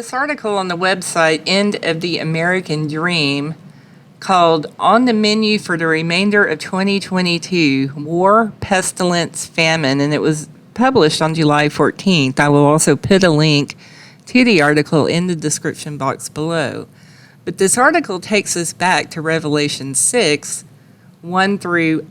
this article on the website End of the American Dream called On the Menu for the Remainder of 2022, War, Pestilence, Famine, and it was published on July 14th. I will also put a link to the article in the description box below. But this article takes us back to Revelation 6, 1 through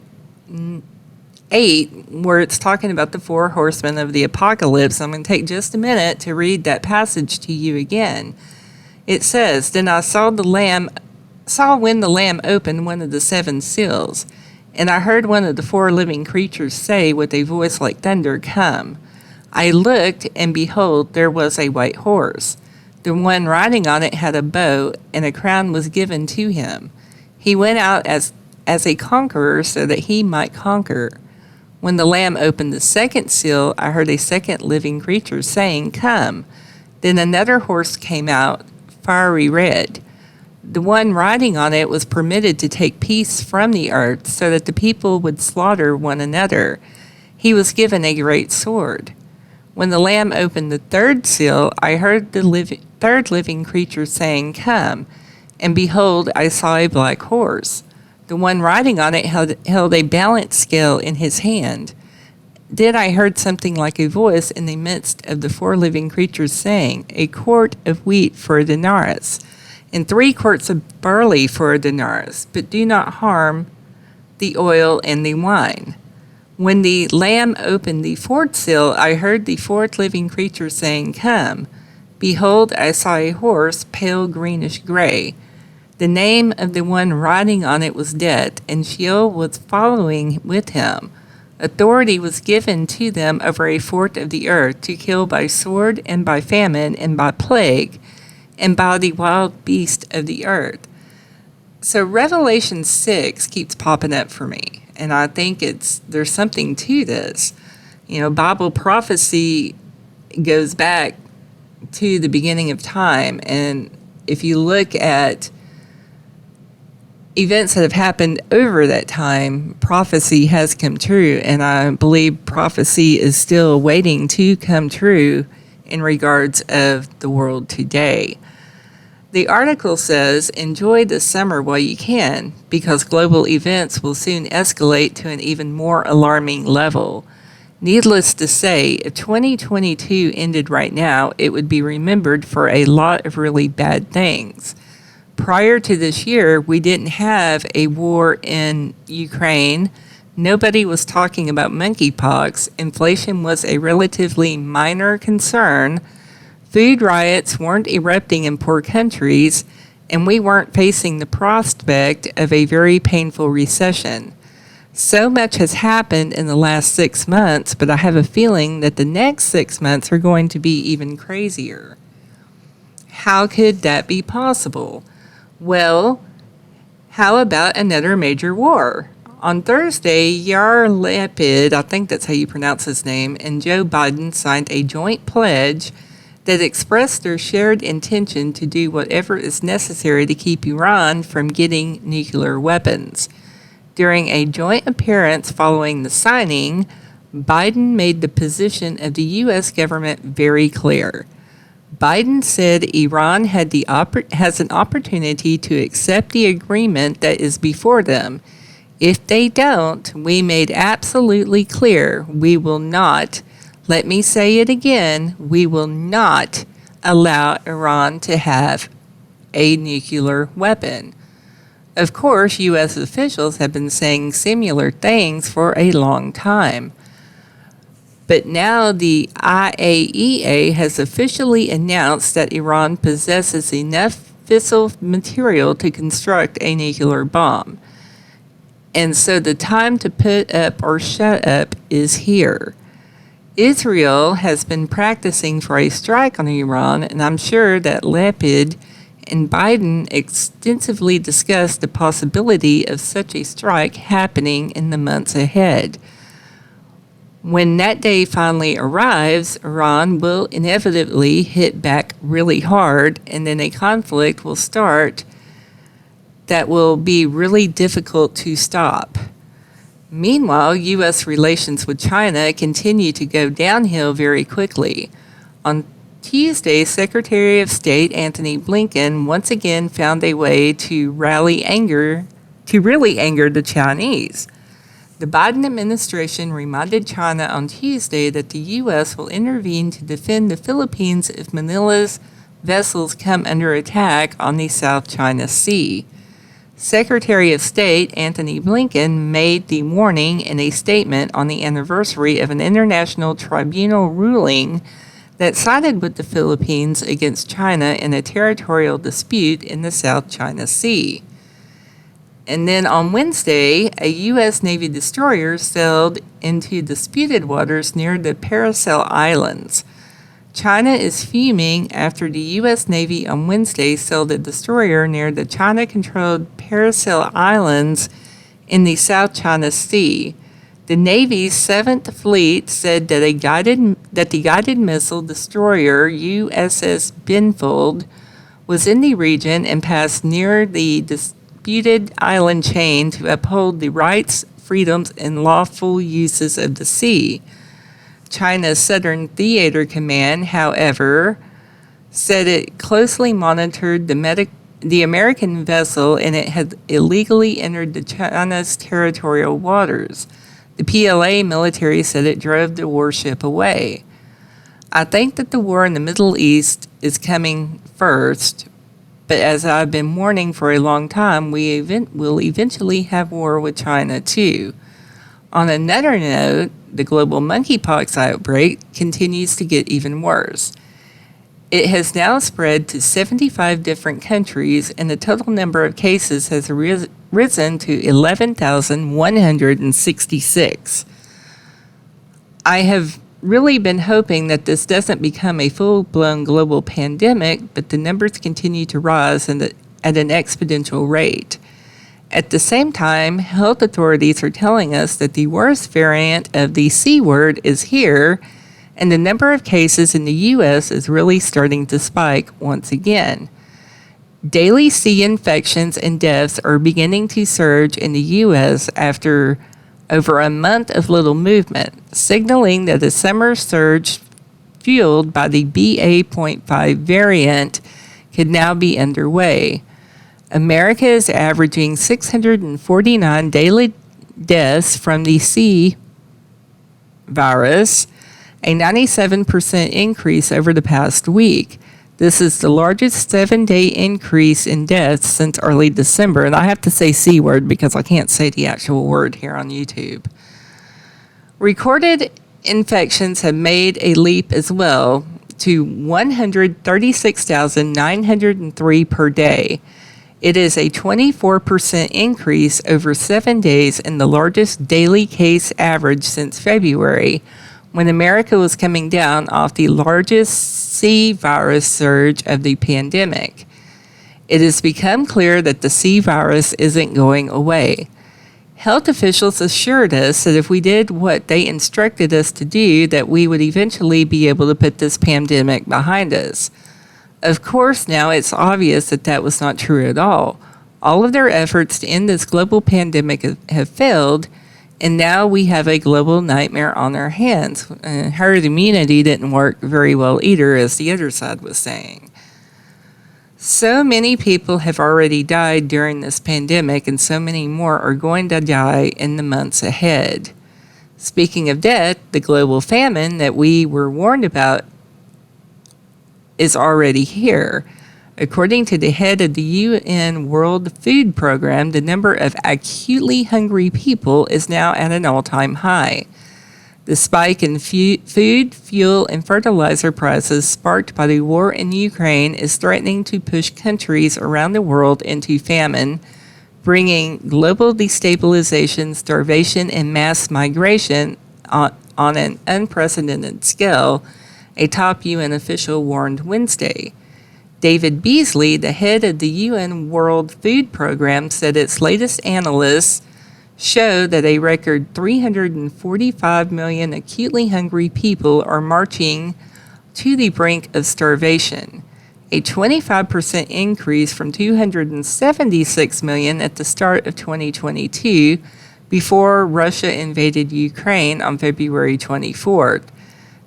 8, where it's talking about the four horsemen of the apocalypse. I'm going to take just a minute to read that passage to you again. It says, Then I saw when the Lamb opened one of the seven seals, and I heard one of the four living creatures say with a voice like thunder, Come. I looked, and behold, there was a white horse. The one riding on it had a bow, and a crown was given to him. He went out as a conqueror so that he might conquer. When the Lamb opened the second seal, I heard a second living creature saying, Come. Then another horse came out, fiery red. The one riding on it was permitted to take peace from the earth so that the people would slaughter one another. He was given a great sword. When the Lamb opened the third seal, I heard the third living creature saying, Come. And behold, I saw a black horse. The one riding on it held a balance scale in his hand. Then I heard something like a voice in the midst of the four living creatures saying, A quart of wheat for a denarius, and 3 quarts of barley for a denarius, but do not harm the oil and the wine. When the Lamb opened the fourth seal, I heard the fourth living creature saying, Come. Behold, I saw a horse, pale greenish gray. The name of the one riding on it was Death, and Sheol was following with him. Authority was given to them over a fourth of the earth to kill by sword and by famine and by plague and by the wild beast of the earth. So Revelation 6 keeps popping up for me, and I think there's something to this. Bible prophecy goes back to the beginning of time, and if you look at events that have happened over that time, prophecy has come true, and I believe prophecy is still waiting to come true in regards of the world today. The article says, Enjoy the summer while you can, because global events will soon escalate to an even more alarming level. Needless to say, if 2022 ended right now, it would be remembered for a lot of really bad things. Prior to this year, we didn't have a war in Ukraine. Nobody was talking about monkeypox. Inflation was a relatively minor concern. Food riots weren't erupting in poor countries, and we weren't facing the prospect of a very painful recession. So much has happened in the last 6 months, but I have a feeling that the next 6 months are going to be even crazier. How could that be possible? Well, how about another major war? On Thursday, Yair Lapid, I think that's how you pronounce his name, and Joe Biden signed a joint pledge that expressed their shared intention to do whatever is necessary to keep Iran from getting nuclear weapons. During a joint appearance following the signing, Biden made the position of the U.S. government very clear. Biden said Iran has an opportunity to accept the agreement that is before them. If they don't, we made absolutely clear we will not, let me say it again, we will not allow Iran to have a nuclear weapon. Of course, U.S. officials have been saying similar things for a long time. But now the IAEA has officially announced that Iran possesses enough fissile material to construct a nuclear bomb. And so the time to put up or shut up is here. Israel has been practicing for a strike on Iran, and I'm sure that Lapid and Biden extensively discussed the possibility of such a strike happening in the months ahead. When that day finally arrives, Iran will inevitably hit back really hard, and then a conflict will start that will be really difficult to stop. Meanwhile, U.S. relations with China continue to go downhill very quickly. On Tuesday, Secretary of State Antony Blinken once again found a way to really anger the Chinese. The Biden administration reminded China on Tuesday that the U.S. will intervene to defend the Philippines if Manila's vessels come under attack on the South China Sea. Secretary of State Antony Blinken made the warning in a statement on the anniversary of an international tribunal ruling that sided with the Philippines against China in a territorial dispute in the South China Sea. And then on Wednesday, a U.S. Navy destroyer sailed into disputed waters near the Paracel Islands. China is fuming after the U.S. Navy on Wednesday sailed a destroyer near the China-controlled Paracel Islands in the South China Sea. The Navy's 7th Fleet said that the guided missile destroyer USS Benfold was in the region and passed near the disputed island chain to uphold the rights, freedoms, and lawful uses of the sea. China's Southern Theater Command, however, said it closely monitored the American vessel and it had illegally entered the China's territorial waters. The PLA military said it drove the warship away. I think that the war in the Middle East is coming first, but as I've been warning for a long time, we will eventually have war with China too. On another note, the global monkeypox outbreak continues to get even worse. It has now spread to 75 different countries, and the total number of cases has risen to 11,166. I have really been hoping that this doesn't become a full-blown global pandemic, but the numbers continue to rise at an exponential rate. At the same time, health authorities are telling us that the worst variant of the C word is here, and the number of cases in the U.S. is really starting to spike once again. Daily C infections and deaths are beginning to surge in the U.S. after over a month of little movement, signaling that a summer surge fueled by the BA.5 variant could now be underway. America is averaging 649 daily deaths from the C virus, a 97% increase over the past week. This is the largest 7-day increase in deaths since early December. And I have to say C word because I can't say the actual word here on YouTube. Recorded infections have made a leap as well to 136,903 per day. It is a 24% increase over 7 days and the largest daily case average since February, when America was coming down off the largest C virus surge of the pandemic. It has become clear that the C virus isn't going away. Health officials assured us that if we did what they instructed us to do, that we would eventually be able to put this pandemic behind us. Of course, now it's obvious that that was not true at all. All of their efforts to end this global pandemic have failed, and now we have a global nightmare on our hands. Herd immunity didn't work very well either, as the other side was saying. So many people have already died during this pandemic, and so many more are going to die in the months ahead. Speaking of death, the global famine that we were warned about is already here. According to the head of the UN World Food Program, the number of acutely hungry people is now at an all-time high. The spike in food, fuel, and fertilizer prices sparked by the war in Ukraine is threatening to push countries around the world into famine, bringing global destabilization, starvation, and mass migration on an unprecedented scale, a top UN official warned Wednesday. David Beasley, the head of the UN World Food Program, said its latest analysis show that a record 345 million acutely hungry people are marching to the brink of starvation, a 25% increase from 276 million at the start of 2022, before Russia invaded Ukraine on February 24th.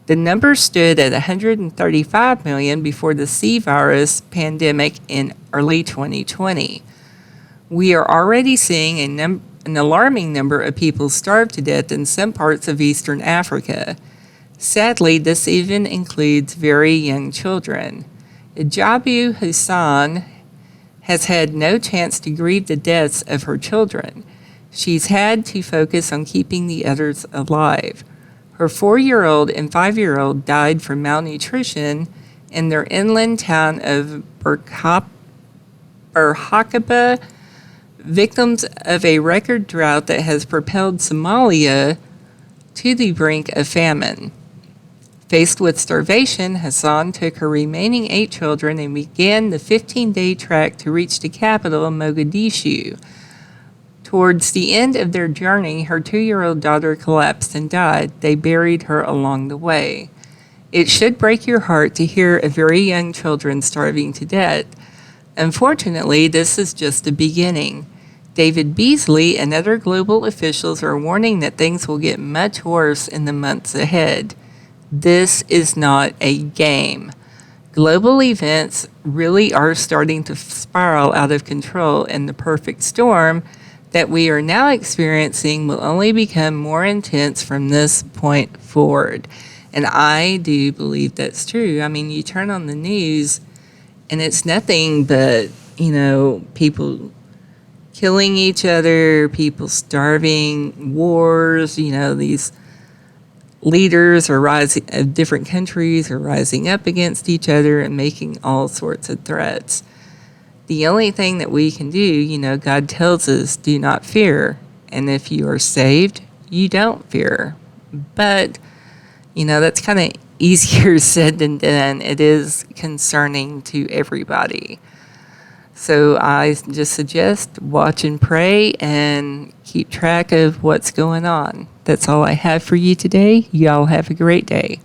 The number stood at 135 million before the C virus pandemic in early 2020. We are already seeing an alarming number of people starve to death in some parts of Eastern Africa. Sadly, this even includes very young children. Ajabu Hassan has had no chance to grieve the deaths of her children. She's had to focus on keeping the others alive. Her 4-year-old and 5-year-old died from malnutrition in their inland town of Burhakaba, victims of a record drought that has propelled Somalia to the brink of famine. Faced with starvation, Hassan took her remaining 8 children and began the 15-day trek to reach the capital, Mogadishu. Towards the end of their journey, her 2-year-old daughter collapsed and died. They buried her along the way. It should break your heart to hear of very young children starving to death. Unfortunately, this is just the beginning. David Beasley and other global officials are warning that things will get much worse in the months ahead. This is not a game. Global events really are starting to spiral out of control, and the perfect storm that we are now experiencing will only become more intense from this point forward. And I do believe that's true. I mean, you turn on the news and it's nothing but, people killing each other, people starving, wars, these leaders are rising of different countries are rising up against each other and making all sorts of threats. The only thing that we can do, God tells us, do not fear. And if you are saved, you don't fear. But, that's kind of easier said than done. It is concerning to everybody. So I just suggest watch and pray and keep track of what's going on. That's all I have for you today. Y'all have a great day.